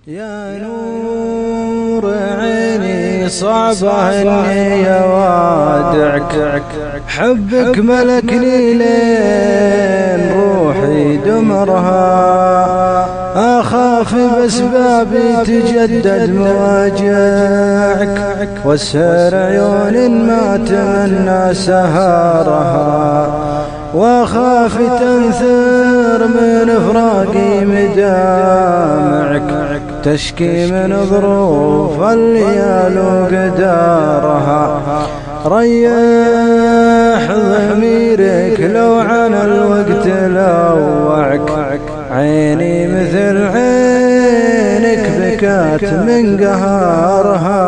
يا نور عيني صعبة اني وادعك، حبك ملكني لين روحي دمرها، اخاف باسبابي تجدد مواجعك، واسهر عيون ما تمنى سهارها، واخاف تنثر من فراقي مدامعك، تشكي من ظروف الليال وقدارها. ريح ضميرك لو عن الوقت لوعك، عيني مثل عينك بكات من قهارها،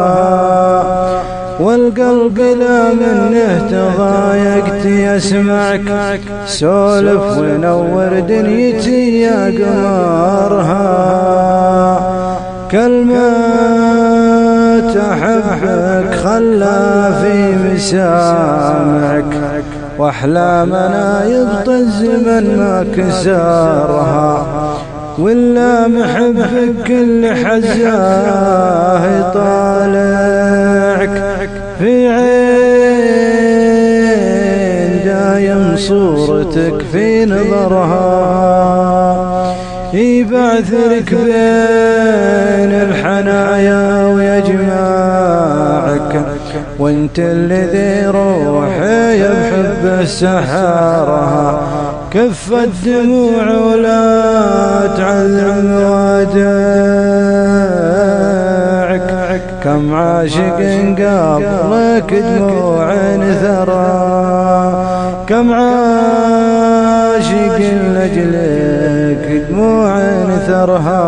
والقلب لا منه تضايقت يسمعك، سولف ونور دنيتي يا قمارها. كلمات أحبك خلى في مسامعك، وأحلامنا يبطى الزمن ما كسرها، ولا محبك كل حزاه يطالعك، في عين دايم صورتك في نظرها، يبعثرك بين الحنايا ويجمعك، وانت الذي روحي بحب سحرها. كف الدموع ولا تعلم وداعك، كم عاشق قبلك دموع ثرى، كم عاشق لأجلك دموع ثرها.